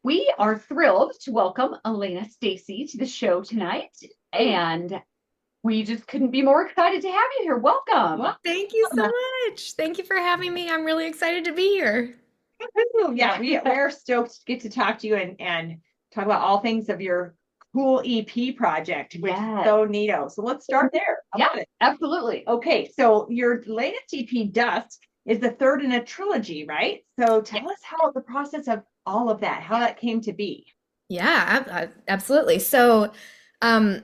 We are thrilled to welcome Alaina Stacey to the show tonight, and we just couldn't be more excited to have you here. Welcome. Well, thank you so much. Thank you for having me. I'm really excited to be here. Yeah, we're stoked to get to talk to you and talk about all things of your cool EP project, which is Yes. so neato. So let's start there. How Yeah, about it? absolutely. Okay, so your latest EP, Dusk, is the third in a trilogy, right? So tell us how the process of all of that, how that came to be. Yeah, absolutely. So, um,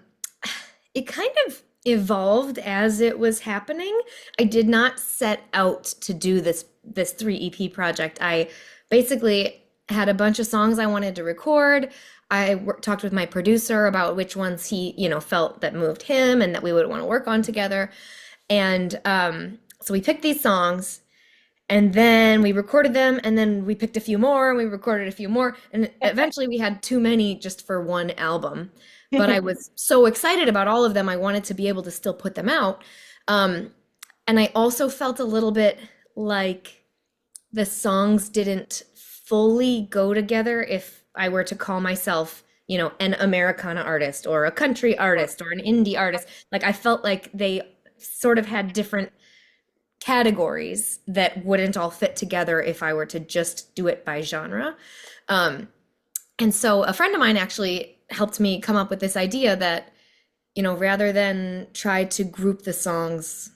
it kind of evolved as it was happening. I did not set out to do this 3 EP project. I basically had a bunch of songs I wanted to record. I talked with my producer about which ones he, felt that moved him and that we would want to work on together. And so we picked these songs. And then we recorded them, and then we picked a few more, and we recorded a few more, and eventually we had too many just for one album. But I was so excited about all of them, I wanted to be able to still put them out. Um, and I also felt a little bit like the songs didn't fully go together if I were to call myself, an Americana artist or a country artist or an indie artist. Like I felt like they sort of had different categories that wouldn't all fit together if I were to just do it by genre. Um, and so a friend of mine actually helped me come up with this idea that, rather than try to group the songs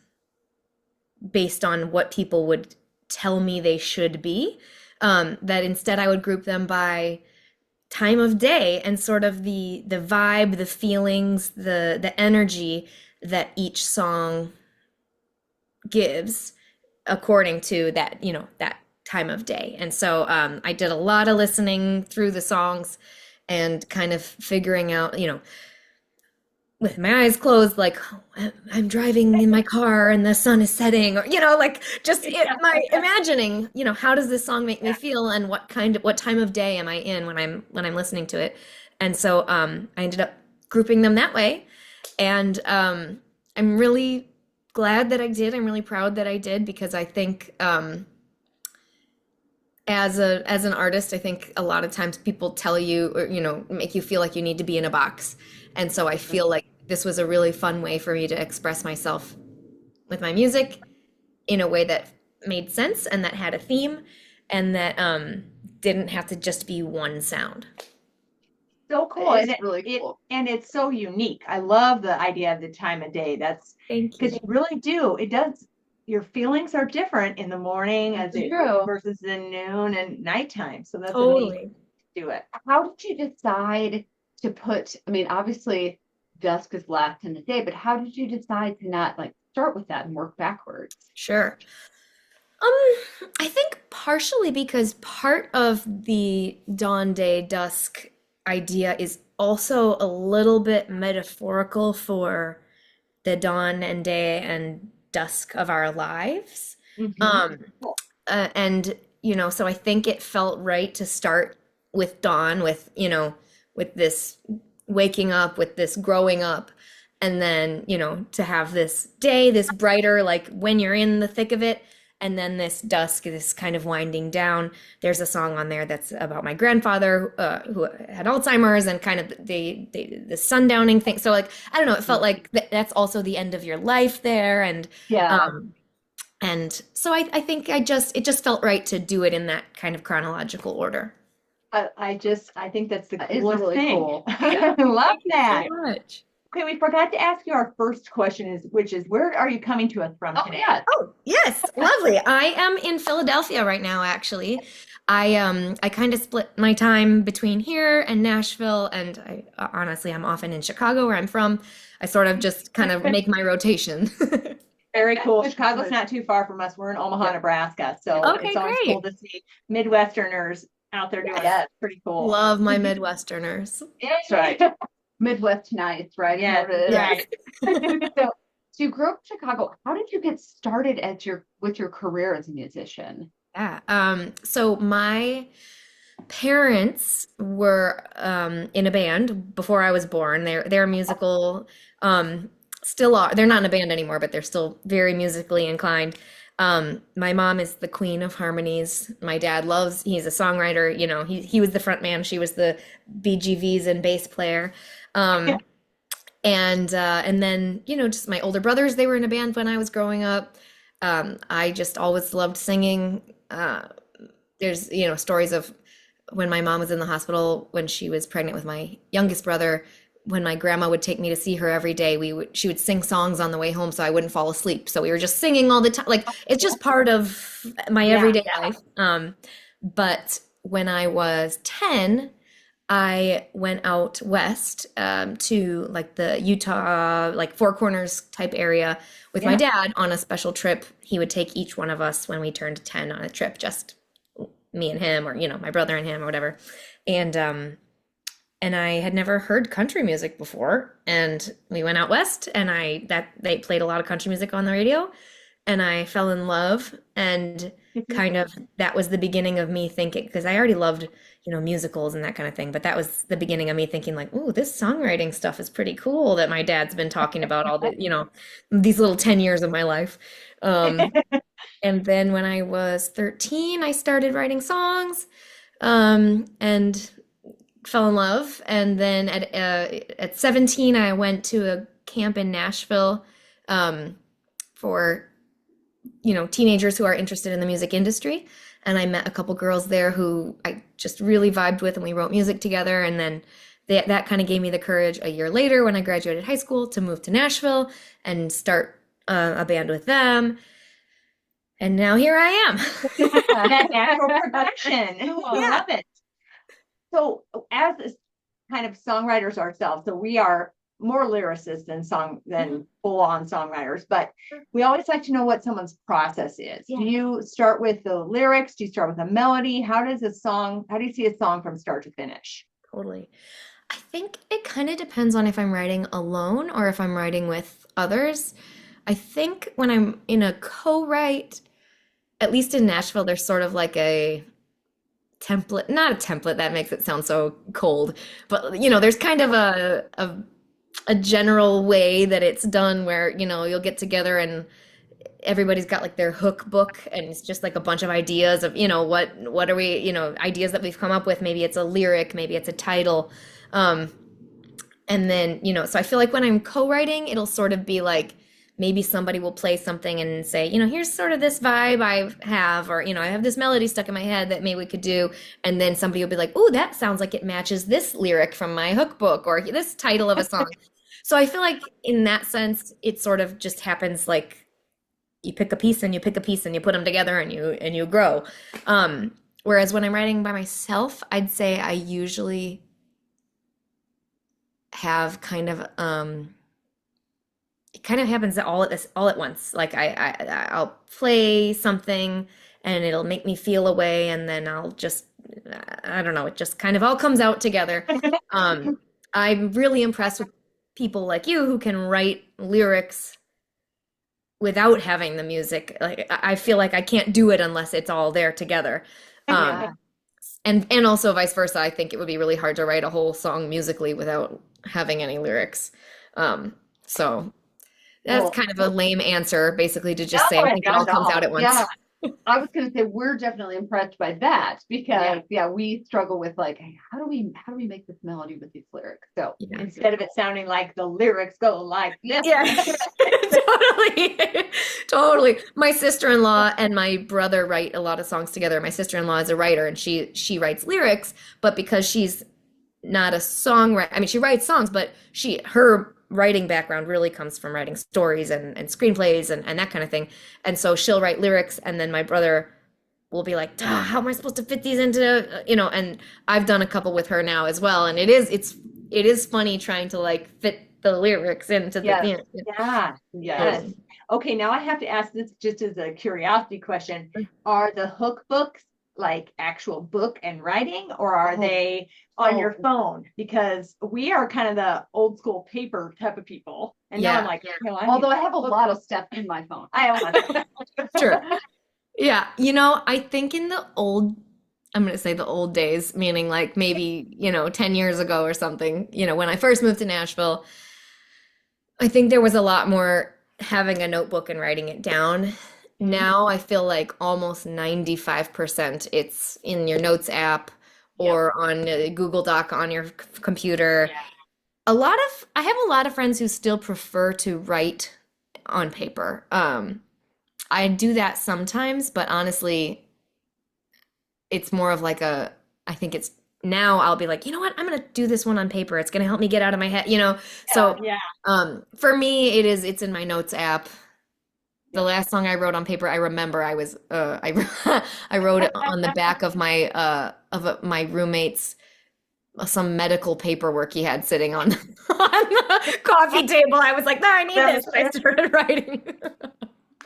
based on what people would tell me they should be, that instead I would group them by time of day and sort of the vibe, the feelings, the energy that each song gives according to that, that time of day. And so I did a lot of listening through the songs and kind of figuring out, with my eyes closed, like I'm driving in my car and the sun is setting, or, like just my imagining, how does this song make me feel and what time of day am I in when I'm listening to it. And so I ended up grouping them that way. And I'm really glad that I did. I'm really proud that I did because I think as an artist, I think a lot of times people tell you or make you feel like you need to be in a box. And so I feel like this was a really fun way for me to express myself with my music in a way that made sense and that had a theme and that didn't have to just be one sound. So cool. It is really cool. And it's so unique. I love the idea of the time of day. That's Thank you. because you really do. It does. Your feelings are different in the morning as it True. versus the noon and nighttime. So that's Totally. amazing. Do it. How did you decide to put, I mean, obviously dusk is last in the day, but how did you decide to not like start with that and work backwards? Sure. I think partially because part of the dawn, day, dusk idea is also a little bit metaphorical for the dawn and day and dusk of our lives. Mhm. And so I think it felt right to start with dawn, with this waking up, with this growing up, and then, to have this day, this brighter, like when you're in the thick of it, and then this dusk, this kind of winding down. There's a song on there that's about my grandfather who had Alzheimer's and kind of the sundowning thing. So like, I don't know, it felt like that's also the end of your life there. Yeah. And so I think it just felt right to do it in that kind of chronological order. I think that's the That is coolest really thing. cool. I love that. So much. Okay, we forgot to ask you our first question which is where are you coming to us from Oh today? yeah. Oh, yes, lovely. I am in Philadelphia right now, actually. I kind of split my time between here and Nashville, and honestly, I'm often in Chicago where I'm from. I sort of just kind of make my rotation. Very cool. Chicago's not too far from us. We're in Omaha, Nebraska. So Okay, it's always great. cool to see Midwesterners out there doing Yes. it. Pretty cool. Love my Midwesterners. That's right. Midwest Nights, right? Yeah, Yes. So you grew up in Chicago. How did you get started with your career as a musician? Yeah. So my parents were in a band before I was born. They're musical, still are. They're not in a band anymore, but they're still very musically inclined. My mom is the queen of harmonies. My dad he's a songwriter, he was the front man, she was the BGVs and bass player. Um, and then, just my older brothers, they were in a band when I was growing up. I just always loved singing. There's, stories of when my mom was in the hospital when she was pregnant with my youngest brother. When my grandma would take me to see her every day, she would sing songs on the way home so I wouldn't fall asleep. So we were just singing all the time. Like it's just part of my everyday life. But when I was 10, I went out west to like the Utah, like Four Corners type area with my dad on a special trip. He would take each one of us when we turned 10 on a trip, just me and him, or my brother and him, or whatever. And I had never heard country music before, and we went out west, and they played a lot of country music on the radio, and I fell in love, and kind of that was the beginning of me thinking, because I already loved musicals and that kind of thing, but that was the beginning of me thinking like, ooh, this songwriting stuff is pretty cool that my dad's been talking about all the these little 10 years of my life. And then when I was 13, I started writing songs, and fell in love. And then at 17, I went to a camp in Nashville for teenagers who are interested in the music industry. And I met a couple girls there who I just really vibed with, and we wrote music together. And then that kind of gave me the courage a year later when I graduated high school to move to Nashville and start a band with them. And now here I am. That natural production. I love it. So as kind of songwriters ourselves, so we are more lyricists than full-on songwriters, but we always like to know what someone's process is. Do you start with the lyrics? Do you start with a melody? How do you see a song from start to finish? Totally. I think it kind of depends on if I'm writing alone or if I'm writing with others. I think when I'm in a co-write, at least in Nashville, there's sort of like a template, not a template, that makes it sound so cold, but there's kind of a general way that it's done where you'll get together and everybody's got like their hook book, and it's just like a bunch of ideas of what are we ideas that we've come up with. Maybe it's a lyric, maybe it's a title, and then so I feel like when I'm co-writing, it'll sort of be like maybe somebody will play something and say, here's sort of this vibe I have, or, I have this melody stuck in my head that maybe we could do. And then somebody will be like, oh, that sounds like it matches this lyric from my hook book or this title of a song. So I feel like in that sense, it sort of just happens like you pick a piece and you pick a piece and you put them together and you grow. Whereas when I'm writing by myself, I'd say I usually have kind of, it kind of happens all at once. Like I'll play something and it'll make me feel a way, and then I'll just, I don't know, it just kind of all comes out together. I'm really impressed with people like you who can write lyrics without having the music. Like I feel like I can't do it unless it's all there together. And also vice versa. I think it would be really hard to write a whole song musically without having any lyrics. So that's kind of a lame answer, basically, to just say I think it all comes out at once. Yeah. I was going to say we're definitely impressed by that because we struggle with like, how do we make this melody with these lyrics? So instead of it sounding like the lyrics go like this. Totally. My sister-in-law and my brother write a lot of songs together. My sister-in-law is a writer and she writes lyrics, but because she's not a songwriter, I mean, she writes songs, but her writing background really comes from writing stories and screenplays and that kind of thing. And so she'll write lyrics, and then my brother will be like, how am I supposed to fit these into, and I've done a couple with her now as well. And it is funny trying to like fit the lyrics into the, Yes. Okay. Now I have to ask this just as a curiosity question. Are the hook books like actual book and writing, or are they on your phone? Because we are kind of the old school paper type of people. And now I'm like, although I have a lot of stuff in my phone. I have Sure. Yeah. I think in the old, I'm going to say the old days, meaning like maybe, 10 years ago or something, when I first moved to Nashville, I think there was a lot more having a notebook and writing it down. now I feel like almost 95% it's in your notes app Yep. or on Google Doc on your computer. Yeah. I have a lot of friends who still prefer to write on paper. I do that sometimes, but honestly, it's more of like I think it's now I'll be like, you know what? I'm gonna do this one on paper. It's gonna help me get out of my head, you know? So, Yeah. for me, it's in my notes app. The last song I wrote on paper, I remember I wrote it on the back of my roommate's some medical paperwork he had sitting on on the coffee table. I was like, no, I need this. And I started writing.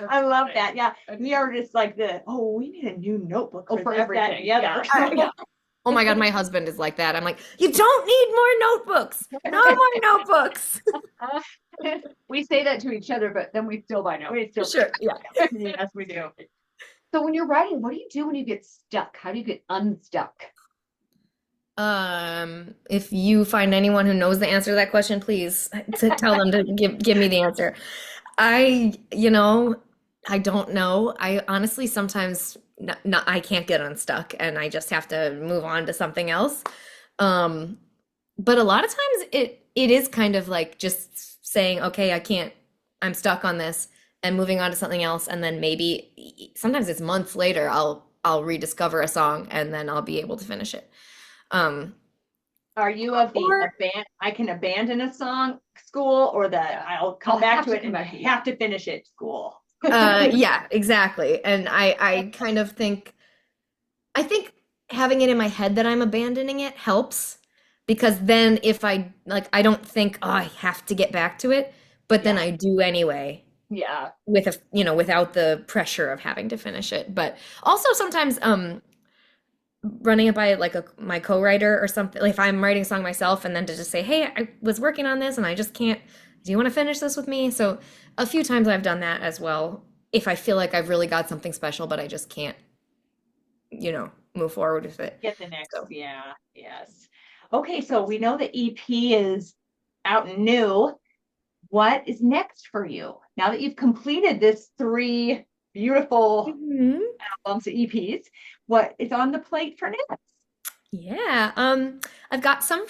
I love that. Yeah. We are just like we need a new notebook for this, that, and everything. the other. Yeah. Oh my God, my husband is like that. I'm like, you don't need more notebooks. No more notebooks. We say that to each other, but then we still buy notes. We still Sure. Yeah. Yes, we do. So when you're writing, what do you do when you get stuck? How do you get unstuck? If you find anyone who knows the answer to that question, please tell them to give me the answer. I don't know. I honestly sometimes I can't get unstuck and I just have to move on to something else. But a lot of times it is kind of like just saying, okay, I'm stuck on this and moving on to something else. And then maybe sometimes it's months later, I'll rediscover a song and then I'll be able to finish it. Are you of the I can abandon a song school or I'll come back to it and I have to finish it school? Yeah, exactly. And I kind of think having it in my head that I'm abandoning it helps because then if I don't think, oh, I have to get back to it, but then I do anyway. Yeah. Without the pressure of having to finish it. But also sometimes running it by like my co-writer or something, like if I'm writing a song myself and then to just say, hey, I was working on this and I just can't, do you want to finish this with me? So a few times I've done that as well if I feel like I've really got something special but I just can't move forward with it. Get the next. Yeah. Yes. Okay, so we know the EP is out and new. What is next for you now that you've completed this 3 beautiful albums, EPs? What is on the plate for next? Yeah, I've got some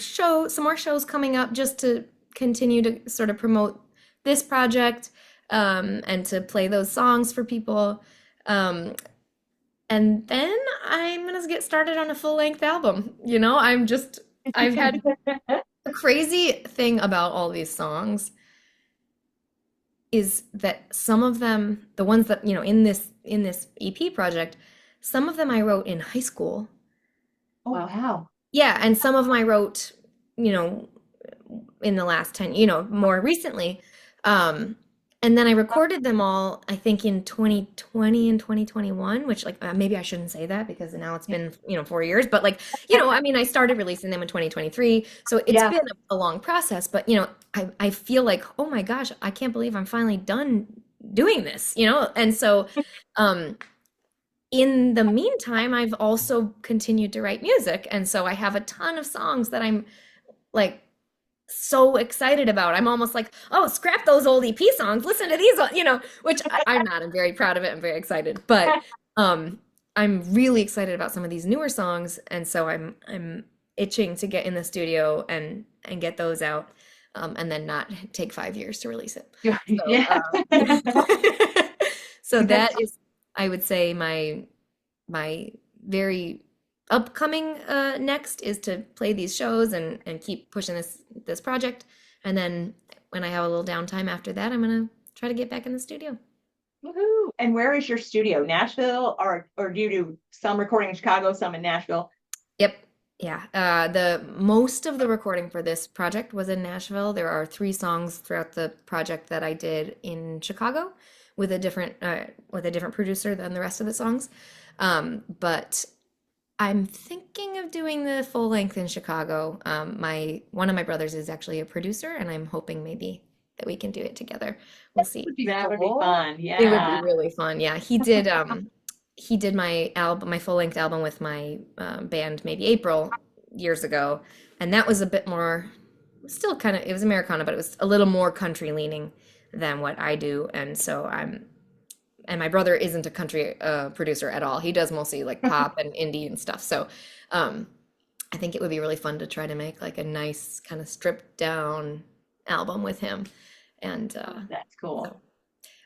more shows coming up just to continue to sort of promote this project, and to play those songs for people. And then I'm gonna get started on a full-length album. I've had a crazy thing about all these songs is that some of them, the ones that, in this EP project, some of them I wrote in high school. Oh, wow. Yeah, and some of them I wrote, in the last 10, more recently. And then I recorded them all, I think, in 2020 and 2021, which maybe I shouldn't say that because now it's been, 4 years, but I started releasing them in 2023. So it's been a long process, but I feel like, oh my gosh, I can't believe I'm finally done doing this, And so in the meantime, I've also continued to write music. And so I have a ton of songs that I'm so excited about. I'm almost like, oh, scrap those old EP songs. Listen to these, which I'm not. I'm very proud of it. I'm very excited. But I'm really excited about some of these newer songs. And so I'm itching to get in the studio and get those out, and then not take 5 years to release it. So that is, I would say, my very upcoming next is to play these shows and keep pushing this project. And then when I have a little downtime after that, I'm gonna try to get back in the studio. Woohoo! And where is your studio? Nashville, or do you do some recording in Chicago, some in Nashville? Yep. Yeah. The most of the recording for this project was in Nashville. There are 3 songs throughout the project that I did in Chicago with a different producer than the rest of the songs. But I'm thinking of doing the full length in Chicago. One of my brothers is actually a producer, and I'm hoping maybe that we can do it together. We'll see. That would be fun. Yeah, it would be really fun. Yeah, he did my full length album with my band maybe April years ago, and that was a bit more, still kind of, it was Americana, but it was a little more country leaning than what I do, and so and my brother isn't a country producer at all. He does mostly like pop and indie and stuff. So I think it would be really fun to try to make like a nice kind of stripped down album with him. And That's cool. so,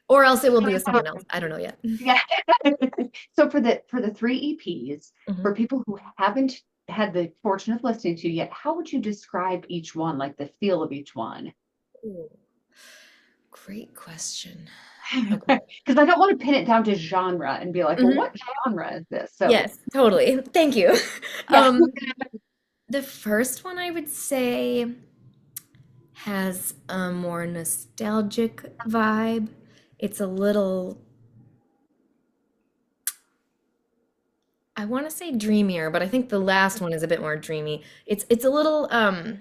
or else it will be with someone else. I don't know yet. Yeah. So for the 3 EPs, Mhm. for people who haven't had the fortune of listening to you yet, how would you describe each one, like the feel of each one? Ooh, great question. Because I don't want to pin it down to genre and be like, well, Mhm. what genre is this? So Yes, totally. Thank you. Yeah. The first one I would say has a more nostalgic vibe. It's a little, I want to say dreamier, but I think the last one is a bit more dreamy. It's a little I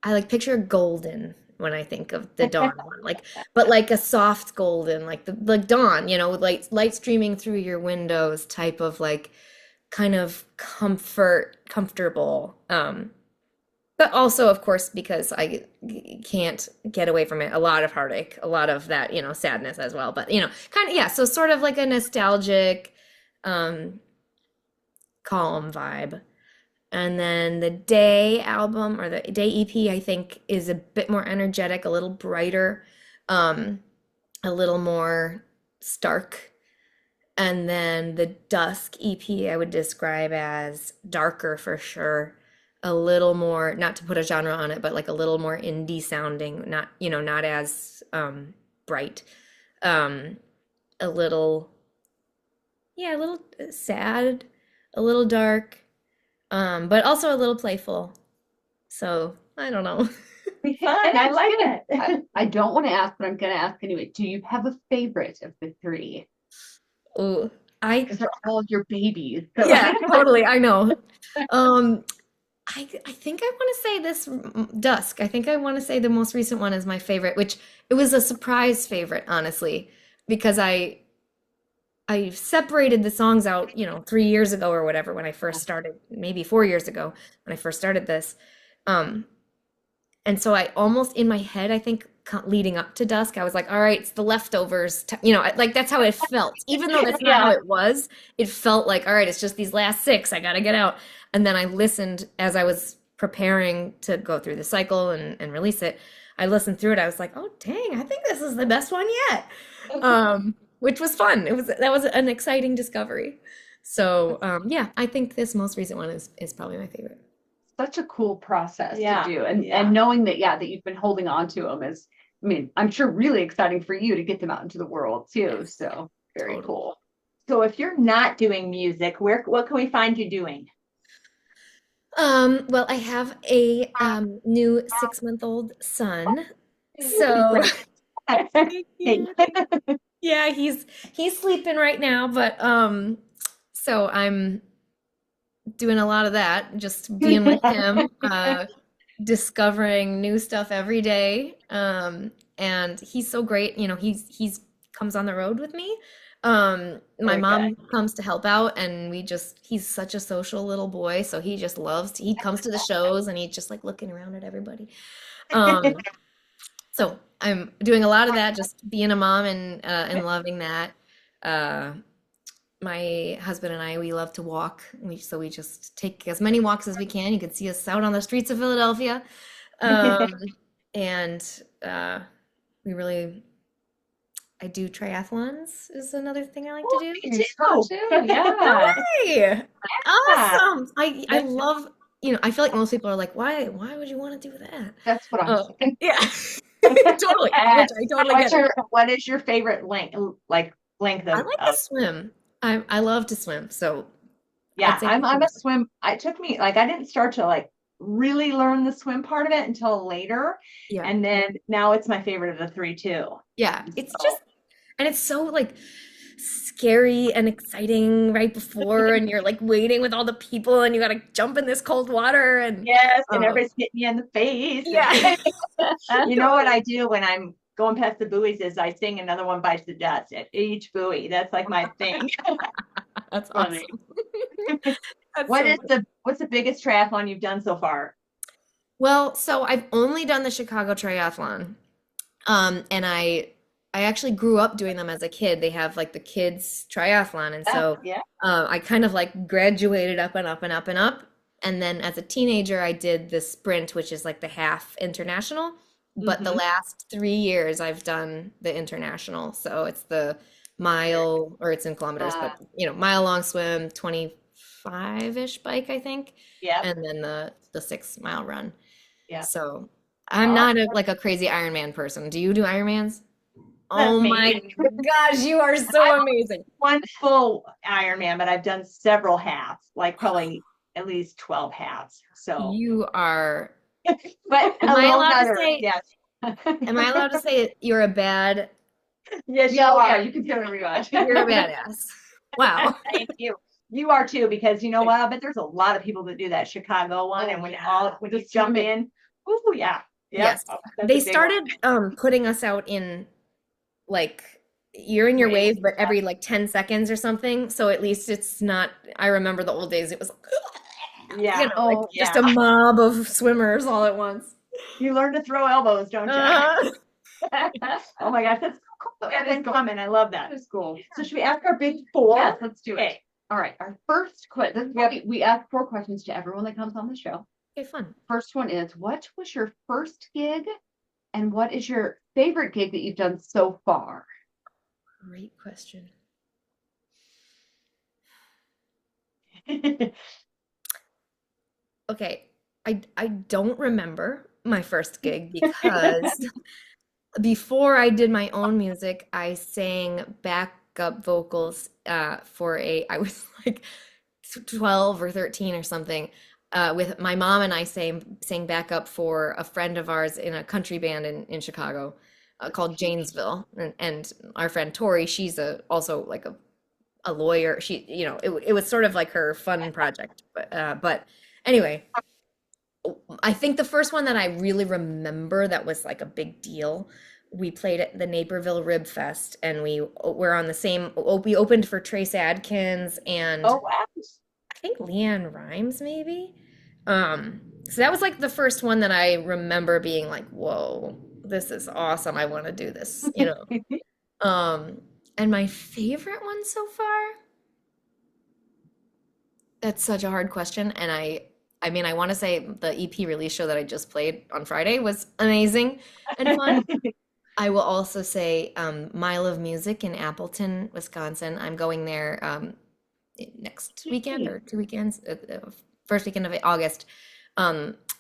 like picture golden when I think of the dawn one, like but like a soft golden, like the like dawn, with light streaming through your windows type of like kind of comfortable. But also, of course, because I can't get away from it, a lot of heartache, a lot of that, sadness as well. But kind of, yeah, so sort of like a nostalgic, calm vibe. And then the Day album or the Day EP, I think, is a bit more energetic, a little brighter, a little more stark. And then the Dusk EP, I would describe as darker for sure. A little more, not to put a genre on it, but like a little more indie sounding, not as bright. A little, yeah, a little sad, a little dark, but also a little playful. So I don't know. Fun. I like it. I don't want to ask, but I'm going to ask anyway. Do you have a favorite of the 3? Ooh, Because they're all your babies. So. yeah, totally. I know. I think I want to say this Dusk. I think I want to say the most recent one is my favorite, which it was a surprise favorite, honestly, because I separated the songs out, 3 years ago or whatever when I first started, maybe 4 years ago when I first started this. And so I almost in my head, I think leading up to Dusk, I was like, all right, it's the leftovers, like that's how it felt. Even though that's not how it was, it felt like, all right, it's just these last 6, I gotta get out. And then I listened as I was preparing to go through the cycle and release it. I listened through it. I was like, oh, dang, I think this is the best one yet. Which was fun. That was an exciting discovery. So yeah, I think this most recent one is probably my favorite. Such a cool process Yeah. to do. And knowing that, that you've been holding on to them is, I'm sure really exciting for you to get them out into the world too. So very Totally. cool. So if you're not doing music, what can we find you doing? Well, I have a new 6-month-old son. So yeah, he's sleeping right now, but so I'm doing a lot of that, just being with him, discovering new stuff every day. And he's so great. He's comes on the road with me. My Very mom comes to help out, and he's such a social little boy, so he comes to the shows and he's just like looking around at everybody. So I'm doing a lot of that, just being a mom and loving that. My husband and I, we love to walk. So we just take as many walks as we can. You can see us out on the streets of Philadelphia. And I do triathlons is another thing I like to do. Me too. Yeah. Hey, awesome. I love, I feel like most people are like, why would you want to do that? That's what I'm saying. Yeah. Totally. Which I totally get it. What is your favorite length of? I like to swim. I love to swim. So yeah, I'd say I'm a swim. It took me I didn't start to really learn the swim part of it until later. Yeah. And then now it's my favorite of the 3 too. Yeah. It's just, and it's so scary and exciting right before, and you're waiting with all the people, and you gotta jump in this cold water, and yes, and everybody's hitting you in the face. Yeah. You know what I do when I'm going past the buoys is I sing Another One Bites the Dust at each buoy. That's my thing. That's awesome. What's the biggest triathlon you've done so far? Well, so I've only done the Chicago Triathlon. And I I actually grew up doing them as a kid. They have like the kids triathlon, and so Yeah. I kind of like graduated up and up and up and up. And then as a teenager, I did the sprint, which is like the half international. But the Mhm. last 3 years, I've done the international. So it's the mile, or it's in kilometers, Uh, but mile long swim, 25-ish bike, I think, Yep. and then the 6 mile run. Yep. So I'm Oh, not like a crazy Ironman person. Do you do Ironmans? that's Oh my me. gosh, you are I so amazing. One full Ironman, but I've done several halves, like probably at least 12 halves. So, You are, but am I alone allowed to others, say, yes. am I allowed to say you're a bad, Yes, you yeah, are. you can do whatever you want. you're a badass. Wow. Thank you. You are too, because you know what? I bet there's a lot of people that do that Chicago one, and when you jump in, ooh, yeah, yep, Yes. that's They a big one. started putting us out in like you're in your Waves wave, and but stuff. every like 10 seconds or something. So at least it's not, I remember the old days, it was Yeah. like Oh, just yeah. a mob of swimmers all at once. You learn to throw elbows, don't you? Uh, Oh my gosh, that's so cool. That is Evan cool. coming. I love that. That is cool. So should we ask our big four? Yes, let's do it. Okay. All right, our first question. We ask 4 questions to everyone that comes on the show. okay, fun. First one is, what was your first gig, and what is your favorite gig that you've done so far? Great question. Okay, I don't remember my first gig because before I did my own music, I sang backup vocals I was like 12 or 13 or something. With my mom and I sang backup for a friend of ours in a country band in Chicago called Janesville. And our friend Tori, she's also like a lawyer. She, it was sort of like her fun project. But anyway, I think the first one that I really remember that was like a big deal, we played at the Naperville Rib Fest, and we were on the same, we opened for Trace Adkins and Oh, wow. I think Leanne Rhymes maybe. So that was like the first one that I remember being like, whoa, this is awesome. I want to do this. And my favorite one so far, that's such a hard question. And I mean, I want to say the EP release show that I just played on Friday was amazing and fun. I will also say Mile of Music in Appleton, Wisconsin. I'm going there next weekend or 2 weekends, first weekend of August.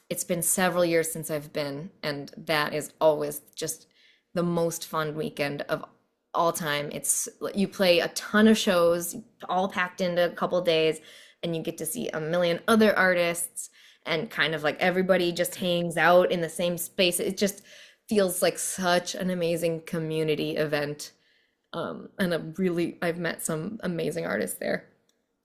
It's been several years since I've been, and that is always just the most fun weekend of all time. You play a ton of shows, all packed into a couple days, and you get to see a million other artists, and kind of like everybody just hangs out in the same space. It just feels like such an amazing community event. And I've met some amazing artists there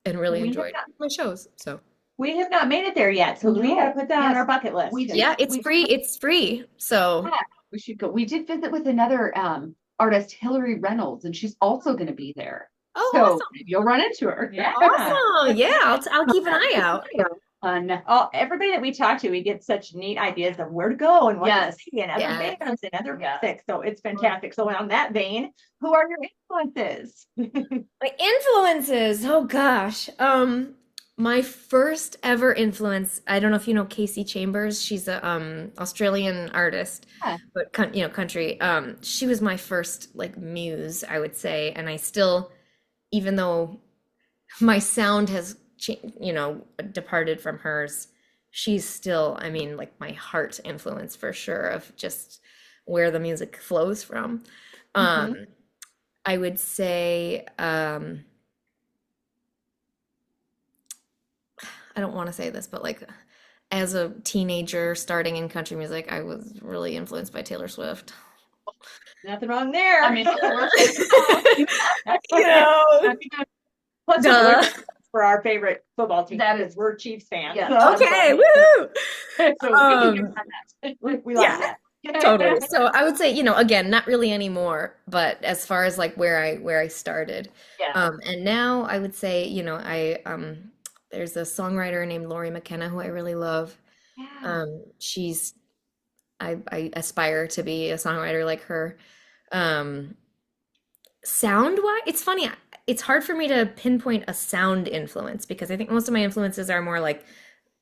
and really We have enjoyed not, my shows. So we have not made it there yet, so we got to put that on Yes. our bucket list. We did. yeah, it's We- free. It's free. So Yeah, we should go. We did visit with another artist, Hillary Reynolds, and she's also going to be there. oh, So awesome. maybe you'll run into her. Yeah. Awesome. Yeah, I'll keep an eye out. Fun. Oh, everybody that we talk to, we get such neat ideas of where to go and what Yes. to see and other Yes. bands and other Yes. music. So it's fantastic. So on that vein, who are your influences? My influences. Oh gosh. My first ever influence, I don't know if you know Casey Chambers. She's a Australian artist, Yeah. but country. She was my first like muse, I would say, and I still, even though my sound has departed from hers, she's still, I mean, like my heart influence for sure of just where the music flows from. Mhm. I would say, I don't want to say this, but like as a teenager starting in country music, I was really influenced by Taylor Swift. Nothing wrong there. I mean, Plus, Duh. for our favorite football team, That because is- we're Chiefs fans. Yeah. So Okay, woohoo! So we like Yeah. that. Totally. So I would say, again, not really anymore, but as far as like where I started. Yeah. And now I would say, there's a songwriter named Lori McKenna who I really love. Yeah. I aspire to be a songwriter like her. Sound wise, it's funny. It's hard for me to pinpoint a sound influence because I think most of my influences are more like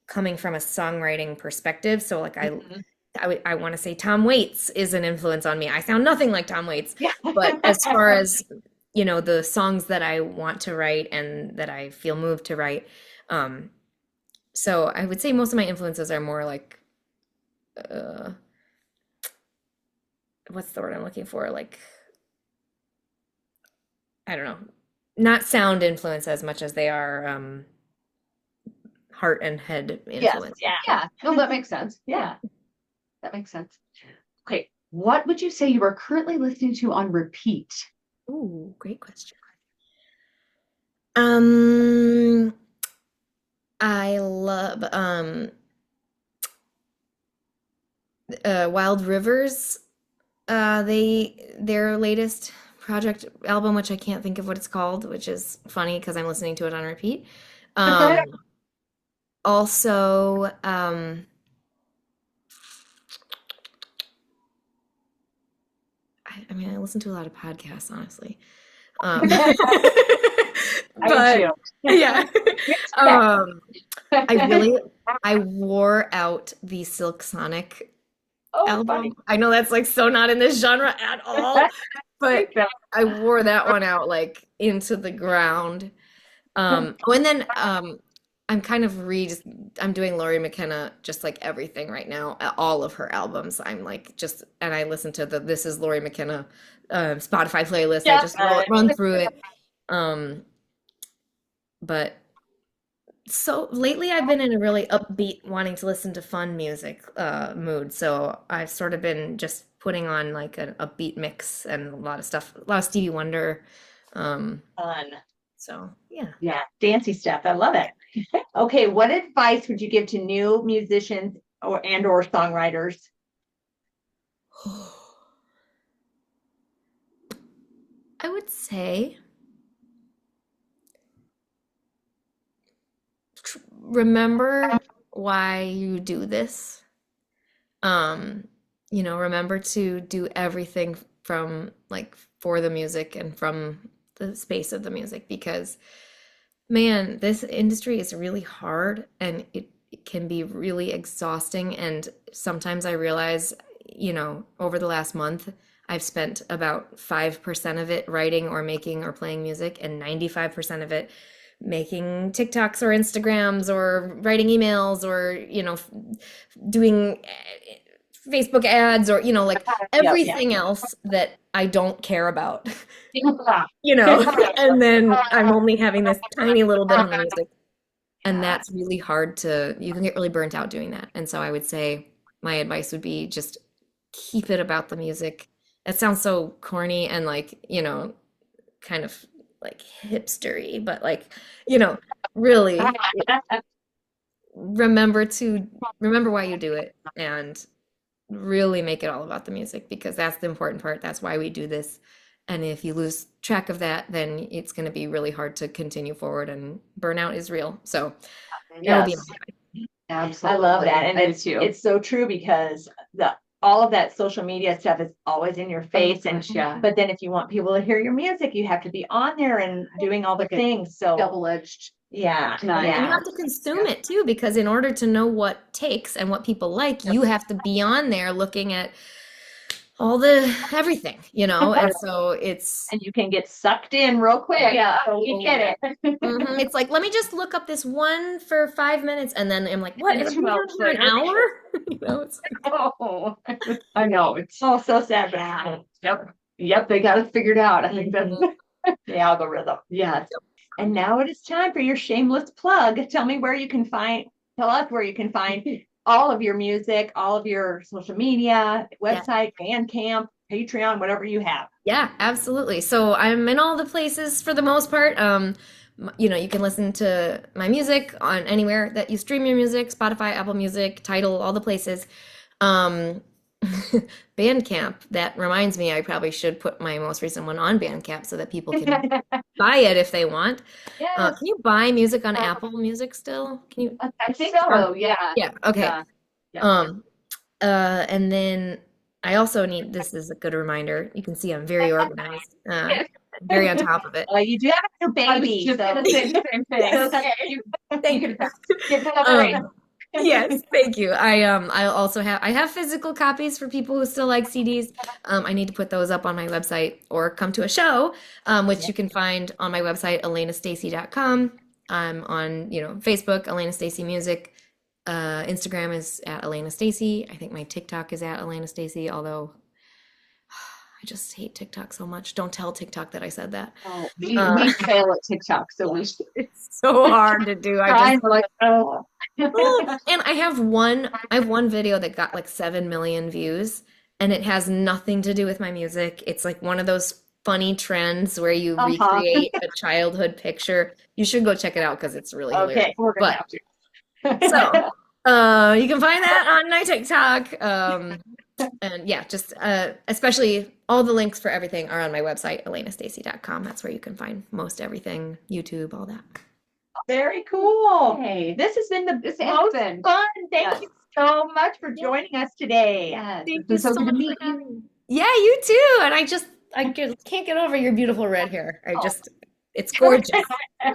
coming from a songwriting perspective. So like Mhm. I want to say Tom Waits is an influence on me. I sound nothing like Tom Waits, Yeah. but as far as the songs that I want to write and that I feel moved to write, um, so I would say most of my influences are more like uh, what's the word I'm looking for? Like I don't know, not sound influence as much as they are heart and head Yes, influence. yeah. Yeah, no, that makes sense. Yeah, that makes sense. Okay, what would you say you are currently listening to on repeat? Ooh, great question. Um, I love Wild Rivers. Their latest project album, which I can't think of what it's called, which is funny because I'm listening to it on repeat. Um, also, I mean, I listen to a lot of podcasts, honestly. I But do. yeah, Yeah. I wore out the Silk Sonic Oh, album. funny. I know that's like so not in this genre at all, but I wore that one out like into the ground. Oh, and then I'm kind of I'm doing Laurie McKenna just like everything right now, all of her albums. I'm like and I listen to the This is Laurie McKenna Spotify playlist. I Yeah. just run through it. Um, but so lately I've been in a really upbeat, wanting to listen to fun music mood. So I've sort of been just putting on like an upbeat mix and a lot of stuff, a lot of Stevie Wonder. Um, Fun. so yeah. Yeah, dancey stuff. I love it. Okay, what advice would you give to new musicians or songwriters? I would say remember why you do this. Remember to do everything from like for the music and from the space of the music because man, this industry is really hard and it can be really exhausting. And sometimes I realize, over the last month, I've spent about 5% of it writing or making or playing music, and 95% of it making TikToks or Instagrams or writing emails or, doing Facebook ads or, like Yeah. everything else that I don't care about. Yeah. And then I'm only having this tiny little bit on the music. And that's really hard you can get really burnt out doing that. And so I would say my advice would be just keep it about the music. It sounds so corny and like, kind of like hipstery, but like, really remember why you do it and really make it all about the music because that's the important part. That's why we do this. And if you lose track of that, then it's going to be really hard to continue forward and burnout is real. So that would be Yes, my absolutely. I love that. And I do too. it's so true because all of that social media stuff is always in your face. And Yeah. but then if you want people to hear your music, you have to be on there and doing all the Like a things. So double-edged. yeah. Nice. And you Yeah. have to consume it too, because in order to know what takes and what people like, you have to be on there looking at all the everything, and so it's And you can get sucked in real quick. Yeah. So we get it. it's like, let me just look up this one for 5 minutes, and then I'm like, what? And It'll be 2 on hours for an later. hour? It's like, Oh, I know. It's Oh, so sad. But yep, they got it figured out. I think that's the algorithm. yes. And now it is time for your shameless plug. Tell us where you can find all of your music, all of your social media, website, Bandcamp, Patreon, whatever you have. yeah, absolutely. So I'm in all the places for the most part. You can listen to my music on anywhere that you stream your music, Spotify, Apple Music, Tidal, all the places. Um, Bandcamp, that reminds me, I probably should put my most recent one on Bandcamp so that people can buy it if they want. Yes. Can you buy music on Apple Music still? Can you? I think so. Yeah. Yeah, okay. Yeah. And then I also need, this is a good reminder. You can see I'm very organized, very on top of it. Well, you do have a new I was baby, just so gonna say the same thing. Okay. Thank you. give it a break. Yes, thank you. I also have physical copies for people who still like CDs. I need to put those up on my website or come to a show, which you can find on my website, alainastacy.com. I'm on, Facebook, Alaina Stacey Music. Instagram is at Alaina Stacey. I think my TikTok is at Alaina Stacey, although I just hate TikTok so much. Don't tell TikTok that I said that. Oh, we fail at TikTok, so we should It's so hard to do. try. We're like, oh. And I have one video that got like 7 million views, and it has nothing to do with my music. It's like one of those funny trends where you recreate a childhood picture. You should go check it out because it's really hilarious. Okay, we're gonna have to. So, you can find that on my TikTok. And yeah, just especially all the links for everything are on my website, alainastacy.com. That's where you can find most everything, YouTube, all that. Very cool. Hey, This has been the this most has been fun. Thank Yes. you so much for joining us today. Yes, Thank it's been you so so good to much meet for you. having me. Yeah, you too. And I can't get over your beautiful red hair. It's gorgeous.